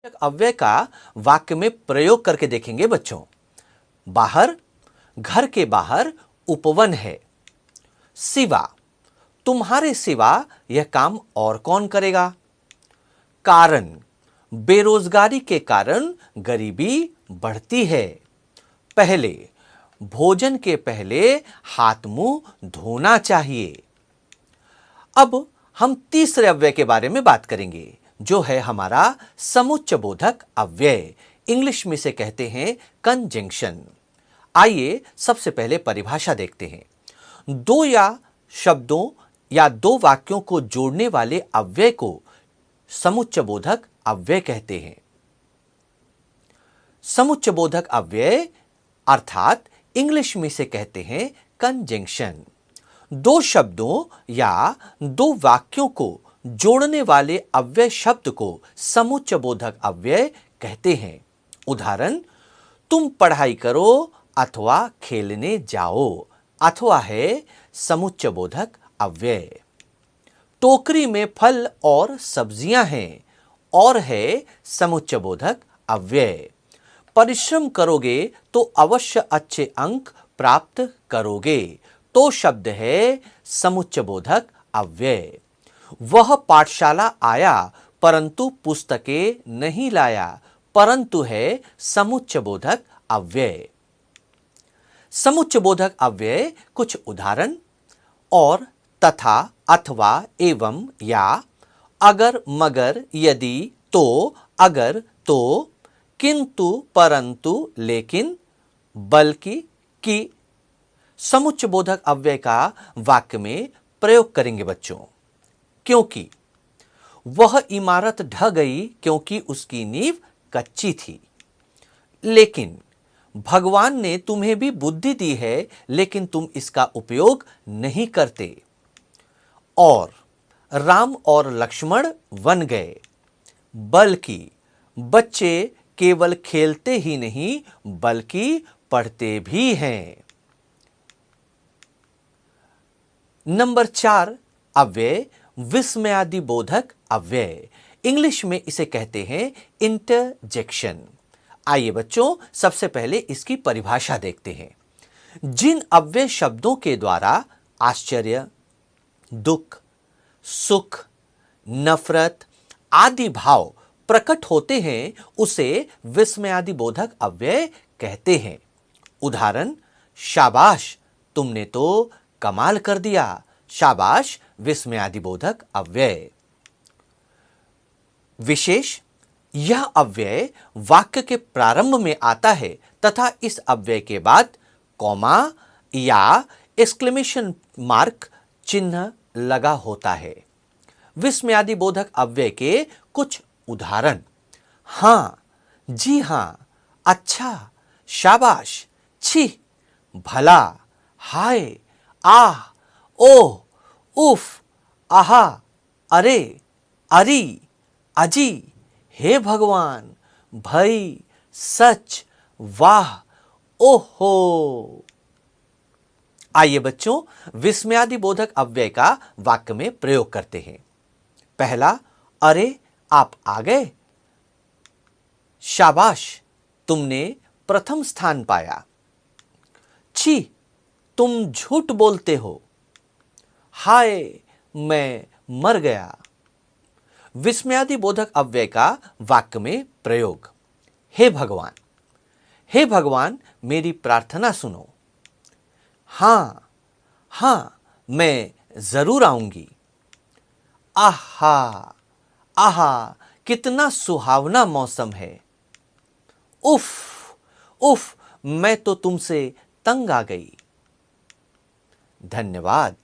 अव्यय का वाक्य में प्रयोग करके देखेंगे बच्चों। बाहर, घर के बाहर उपवन है। सिवा, तुम्हारे सिवा यह काम और कौन करेगा। कारण, बेरोजगारी के कारण गरीबी बढ़ती है। पहले, भोजन के पहले हाथ मुंह धोना चाहिए। अब हम तीसरे अव्यय के बारे में बात करेंगे, जो है हमारा समुच्चयबोधक अव्यय। इंग्लिश में से कहते हैं कंजंक्शन। आइए सबसे पहले परिभाषा देखते हैं। दो या शब्दों या दो वाक्यों को जोड़ने वाले अव्यय को समुच्चयबोधक अव्यय कहते हैं। समुच्चयबोधक अव्यय अर्थात इंग्लिश में से कहते हैं कंजंक्शन। दो शब्दों या दो वाक्यों को जोड़ने वाले अव्यय शब्द को समुच्चयबोधक अव्यय कहते हैं। उदाहरण, तुम पढ़ाई करो अथवा खेलने जाओ, अथवा है समुच्चयबोधक अव्यय। टोकरी में फल और सब्जियां हैं, और है समुच्चयबोधक अव्यय। परिश्रम करोगे तो अवश्य अच्छे अंक प्राप्त करोगे, तो शब्द है समुच्चयबोधक अव्यय। वह पाठशाला आया परंतु पुस्तकें नहीं लाया, परंतु है समुच्चयबोधक अव्यय। समुच्चयबोधक अव्यय कुछ उदाहरण: और, तथा, अथवा, एवं, या, अगर, मगर, यदि, तो, अगर, तो, किंतु, परंतु, लेकिन, बल्कि, कि। समुच्चयबोधक अव्यय का वाक्य में प्रयोग करेंगे बच्चों। क्योंकि, वह इमारत ढह गई क्योंकि उसकी नींव कच्ची थी। लेकिन, भगवान ने तुम्हें भी बुद्धि दी है लेकिन तुम इसका उपयोग नहीं करते। और, राम और लक्ष्मण वन गए। बल्कि, बच्चे केवल खेलते ही नहीं बल्कि पढ़ते भी हैं। नंबर 4 अव्यय विस्मयादिबोधक अव्यय। इंग्लिश में इसे कहते हैं इंटरजेक्शन। आइए बच्चों सबसे पहले इसकी परिभाषा देखते हैं। जिन अव्यय शब्दों के द्वारा आश्चर्य, दुख, सुख, नफरत आदि भाव प्रकट होते हैं उसे विस्मयादिबोधक अव्यय कहते हैं। उदाहरण, शाबाश, तुमने तो कमाल कर दिया। शाबाश विस्मयादिबोधक अव्यय। विशेष, यह अव्यय वाक्य के प्रारंभ में आता है तथा इस अव्यय के बाद कॉमा या एक्सक्लेमेशन मार्क चिन्ह लगा होता है। विस्मयादिबोधक अव्यय के कुछ उदाहरण: हां, जी हां, अच्छा, शाबाश, छी, भला, हाय, आह, ओह, उफ, आहा, अरे, अरी, अजी, हे भगवान, भई, सच, वाह, ओहो। आइए बच्चों विस्मयादिबोधक अव्यय का वाक्य में प्रयोग करते हैं। पहला, अरे आप आ गए। शाबाश, तुमने प्रथम स्थान पाया। छी, तुम झूठ बोलते हो। हाय, मैं मर गया। विस्मयादिबोधक अव्यय का वाक्य में प्रयोग: हे भगवान, हे भगवान मेरी प्रार्थना सुनो। हां, हां, मैं जरूर आऊंगी। आहा, आहा, कितना सुहावना मौसम है। उफ, उफ, मैं तो तुमसे तंग आ गई। धन्यवाद।